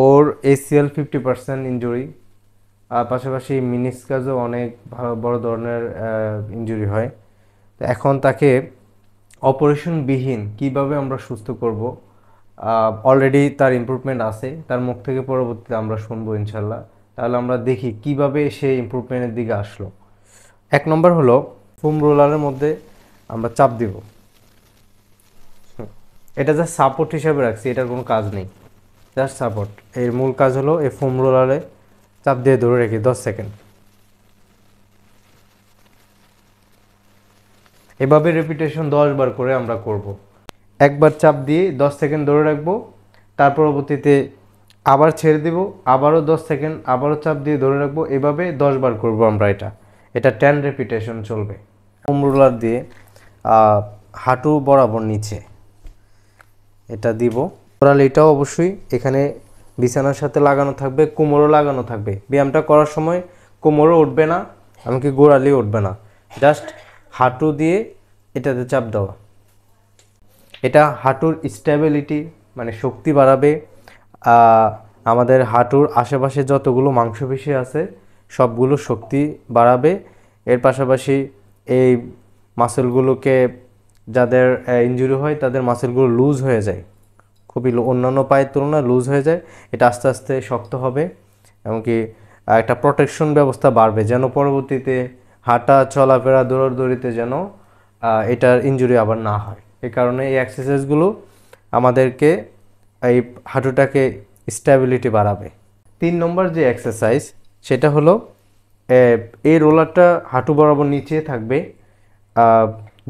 ওর ACL 50% injury, আর পাশাপাশি মিনিসকাসও অনেক বড় ধরনের ইনজুরি হয়। তো এখন তাকে অপারেশনবিহীন কিভাবে আমরা সুস্থ করব, অলরেডি তার ইমপ্রুভমেন্ট আছে, তার মুখ থেকে পরবর্তীতে আমরা শুনবো ইনশাল্লাহ। তাহলে আমরা দেখি কিভাবে সে ইমপ্রুভমেন্টের দিকে আসলো। এক নম্বর হলো ফোম রোলারের মধ্যে আমরা চাপ দিব। এটা জাস্ট সাপোর্ট হিসাবে রাখছি, এটার কোনো কাজ নেই, জাস্ট সাপোর্ট। এর মূল কাজ হলো এই ফোম রোলারে চাপ দিয়ে ধরে রেখে 10 সেকেন্ড। এভাবে রেপিটেশন 10 বার করে আমরা করব। একবার চাপ দিয়ে 10 সেকেন্ড ধরে রাখবো, তার পরবর্তীতে আবার ছেড়ে দিব, আবারও 10 সেকেন্ড, আবারও চাপ দিয়ে ধরে রাখবো। এভাবে 10 বার করব আমরা। এটা 10 রেপিটেশন চলবে। ফোম রোলার দিয়ে হাঁটু বরাবর নিচে এটা দিব। ওরাল এটাও অবশ্যই এখানে বিছানার সাথে লাগানো থাকবে, কোমরও লাগানো থাকবে। ব্যায়ামটা করার সময় কোমরও উঠবে না, এমনকি গোড়ালি উঠবে না, জাস্ট হাঁটু দিয়ে এটাতে চাপ দেওয়া। এটা হাঁটুর স্টেবিলিটি মানে শক্তি বাড়াবে। আমাদের হাঁটুর আশেপাশে যতগুলো মাংসপেশি আছে সবগুলো শক্তি বাড়াবে। এর পাশাপাশি এই মাসেলগুলোকে, যাদের ইনজুরি হয় তাদের মাসেলগুলো লুজ হয়ে যায়, খুবই অন্যান্য পায়ের তুলনায় লুজ হয়ে যায়। এটা আস্তে আস্তে শক্ত হবে, এমনকি একটা প্রোটেকশন ব্যবস্থা বাড়বে, যেন পরবর্তীতে হাঁটা চলাফেরা দৌড়াদৌড়িতে যেন এটার ইনজুরি আবার না হয়। এই কারণে এই এক্সারসাইজগুলো আমাদেরকে এই হাঁটুটাকে স্ট্যাবিলিটি বাড়াবে। 3 নম্বর যে এক্সারসাইজ সেটা হলো এই রোলারটা হাঁটু বরাবর নিচে থাকবে।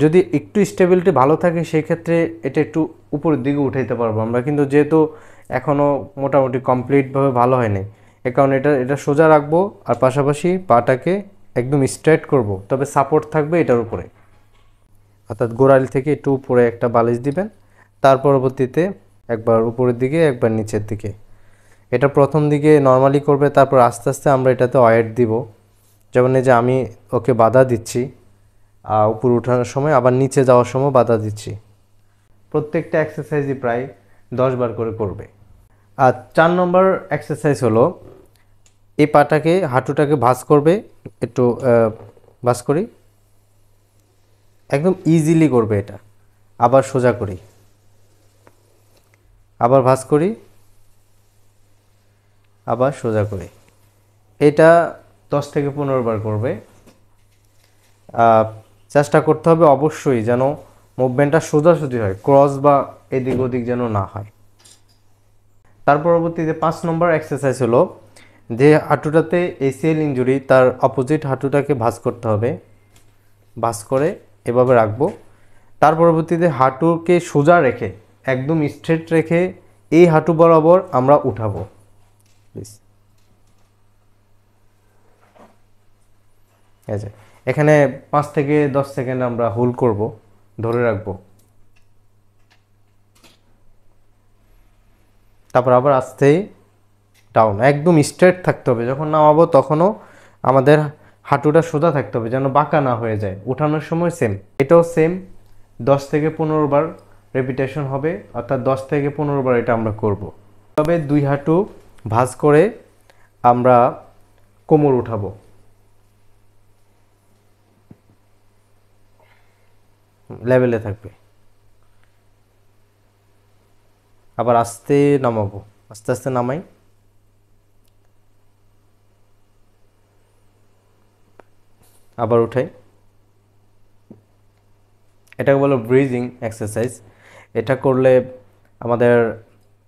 যদি একটু স্টেবিলিটি ভালো থাকে সেই ক্ষেত্রে এটা একটু উপরের দিকে উঠাইতে পারবো আমরা, কিন্তু যেহেতু এখনও মোটামুটি কমপ্লিটভাবে ভালো হয়নি, এ কারণে এটা সোজা রাখবো। আর পাশাপাশি পাটাকে একদম স্ট্রেট করব, তবে সাপোর্ট থাকবে এটার উপরে, অর্থাৎ গোড়ালি থেকে একটু উপরে একটা বালিশ দিবেন। তার পরবর্তীতে একবার উপরের দিকে একবার নিচের দিকে। এটা প্রথম দিকে নর্মালি করবে, তারপর আস্তে আস্তে আমরা এটাতে ওয়েট দিব। যেমন এই যে আমি ওকে বাধা দিচ্ছি উপরে ওঠানোর সময়, আবার নিচে যাওয়ার সময় বাধা দিচ্ছি। প্রত্যেকটা এক্সারসাইজই প্রায় 10 বার করে করবে। আর 4 নম্বর এক্সারসাইজ হলো এই পাটাকে, হাঁটুটাকে ভাঁজ করবে। একটু ভাঁজ করি, একদম ইজিলি করবে এটা। আবার সোজা করি, আবার ভাঁজ করি, আবার সোজা করি। এটা 10 থেকে 15 বার করবে। চেষ্টা করতে হবে অবশ্যই যেন মুভমেন্টটা সোজাসুজি হয়, ক্রস বা এদিক ওদিক যেন না হয়। তার পরবর্তীতে 5 নম্বর এক্সারসাইজ হলো যে হাঁটুটাতে ACL ইনজুরি, তার অপোজিট হাঁটুটাকে ভাঁজ করতে হবে। ভাঁজ করে এভাবে রাখবো। তার পরবর্তীতে হাঁটুকে সোজা রেখে, একদম স্ট্রেট রেখে এই হাঁটু বরাবর আমরা উঠাবো। প্লিজ এখানে 5 থেকে 10 সেকেন্ড আমরা হোল্ড করব, ধরে রাখবো। তারপর আবার আস্তে ডাউন, একদম স্ট্রেট থাকতে হবে। যখন নামাবো তখনও আমাদের হাঁটুটা সোজা থাকতে হবে, যেন বাঁকা না হয়ে যায়। উঠানোর সময় সেম, এটাও সেম 10 থেকে 15 বার রেপিটেশন হবে, অর্থাৎ 10 থেকে 15 বার এটা আমরা করব। তবে 2 হাঁটু ভাঁজ করে আমরা কোমর উঠাবো। লেভেলে থাকবে। আবার আস্তে নামাবো, আস্তে আস্তে নামাই। আবার উঠাই। এটাকে বলো ব্রিজিং এক্সারসাইজ। এটা করলে আমাদের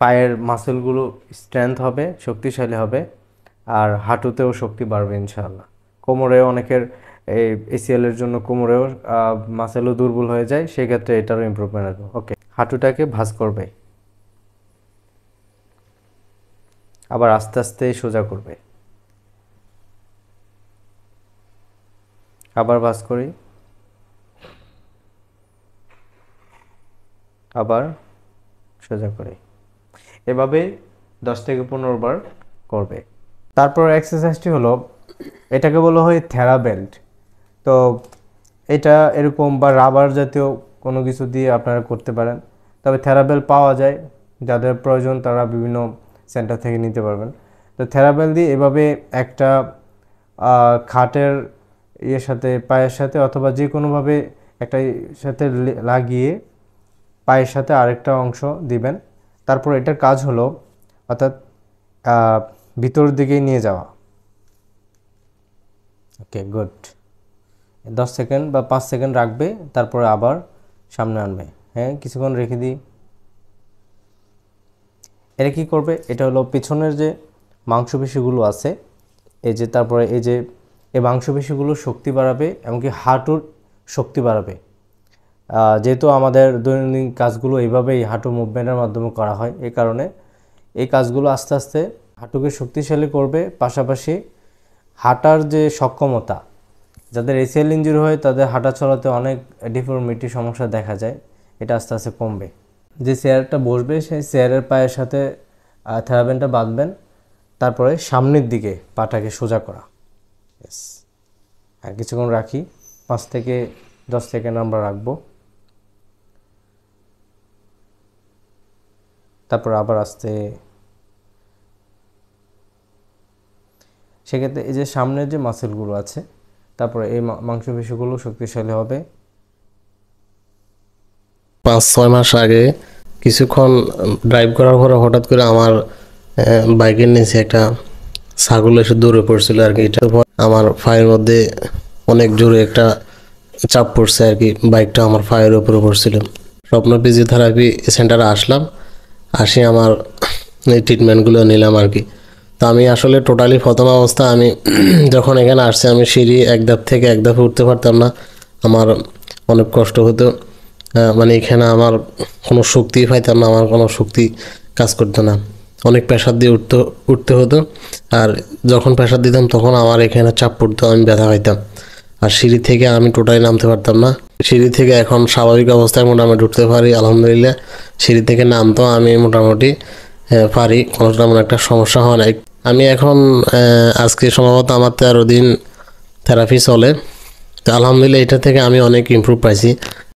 পায়ের মাসেলগুলো স্ট্রেংথ হবে, শক্তিশালী হবে, আর হাঁটুতেও শক্তি বাড়বে ইনশাআল্লাহ। কোমরে অনেকের এই ACL-এর জন্য কোমরেও মাসেলও দুর্বল হয়ে যায়, সেক্ষেত্রে এটারও ইমপ্রুভমেন্ট আসবে। ওকে, হাঁটুটাকে ভাঁজ করবে, আবার আস্তে আস্তে সোজা করবে। আবার ভাঁজ করি, আবার সোজা করি। এভাবে 10 থেকে 15 বার করবে। তারপর এক্সারসাইজটি হলো, এটাকে বলা হয় থেরা বেল্ট। তো এটা এরকম বা রাবার জাতীয় কোনো কিছু দিয়ে আপনারা করতে পারেন। তবে থেরা বেল্ট পাওয়া যায়, যাদের প্রয়োজন তারা বিভিন্ন সেন্টার থেকে নিতে পারবেন। তো থেরাবেল দিয়ে এভাবে একটা খাটের ইয়ের সাথে পায়ের সাথে অথবা যে কোনোভাবে একটা সাথে লাগিয়ে পায়ের সাথে আরেকটা অংশ দিবেন। তারপর এটার কাজ হলো অর্থাৎ ভিতরের দিকে নিয়ে যাওয়া। ওকে, গুড। 10 সেকেন্ড বা 5 সেকেন্ড রাখবে, তারপরে আবার সামনে আনবে। হ্যাঁ, কিছুক্ষণ রেখে দিই। এটা কী করবে, এটা হলো পিছনের যে মাংসপেশিগুলো আছে, এই যে তারপরে এই যে এই মাংসপেশিগুলো শক্তি বাড়াবে, এমনকি হাঁটুর শক্তি বাড়াবে। যেহেতু আমাদের দৈনন্দিন কাজগুলো এইভাবেই হাঁটু মুভমেন্টের মাধ্যমে করা হয়, এই কারণে এই কাজগুলো আস্তে আস্তে হাঁটুকে শক্তিশালী করবে। পাশাপাশি হাঁটার যে সক্ষমতা, যাদের এসিএল ইনজুরি হয় তাদের হাঁটা চলাতে অনেক ডিফর্মিটি সমস্যা দেখা যায়, এটা আস্তে আস্তে কমবে। যে চেয়ারটা বসবে সেই চেয়ারের পায়ের সাথে থেরাবেনটা বাঁধবেন, তারপরে সামনের দিকে পাটাকে সোজা করা। ইয়েস, আর কিছুক্ষণ রাখি, 5 থেকে 10 সেকেন্ড আমরা রাখবো। তারপর আবার আস্তে, সেক্ষেত্রে এই যে সামনের যে মাসেলগুলো আছে, তারপরে এই মাংসপেশিগুলো শক্তিশালী হবে। 5-6 মাস আগে কিছুক্ষণ ড্রাইভ করার পরে হঠাৎ করে আমার বাইকের নিচে একটা ছাগল এসে দৌড়ে পড়ছিল আর কি। এটা আমার পায়ের মধ্যে অনেক জোরে একটা চাপ পড়ছে আর কি, বাইকটা আমার পায়ের উপরে পড়ছিল। স্বপ্ন ফিজিওথেরাপি সেন্টারে আসলাম, আসি আমার এই ট্রিটমেন্টগুলো নিলাম আর কি। তো আমি আসলে টোটালি প্রথম অবস্থা আমি যখন এখানে আসছি, আমি সিঁড়ি এক ধাপ থেকে এক ধাপে উঠতে পারতাম না, আমার অনেক কষ্ট হতো। মানে এখানে আমার কোনো শক্তি পাইতাম না, আমার কোনো শক্তি কাজ করতো না, অনেক প্রেশার দিয়ে উঠতে হতো। আর যখন প্রেশার দিতাম তখন আমার এখানে চাপ পড়তো, আমি ব্যথা পাইতাম। আর সিঁড়ি থেকে আমি টোটালি নামতে পারতাম না। সিঁড়ি থেকে এখন স্বাভাবিক অবস্থায় মোটামুটি উঠতে পারি আলহামদুলিল্লাহ। সিঁড়ি থেকে নামতেও আমি মোটামুটি পারি, কোনো তেমন একটা সমস্যা হয় না। আমি এখন আজকে সম্ভবত আমার 13 দিন থেরাপি চলে, তো আলহামদুলিল্লাহ এটা থেকে আমি অনেক ইমপ্রুভ পাইছি।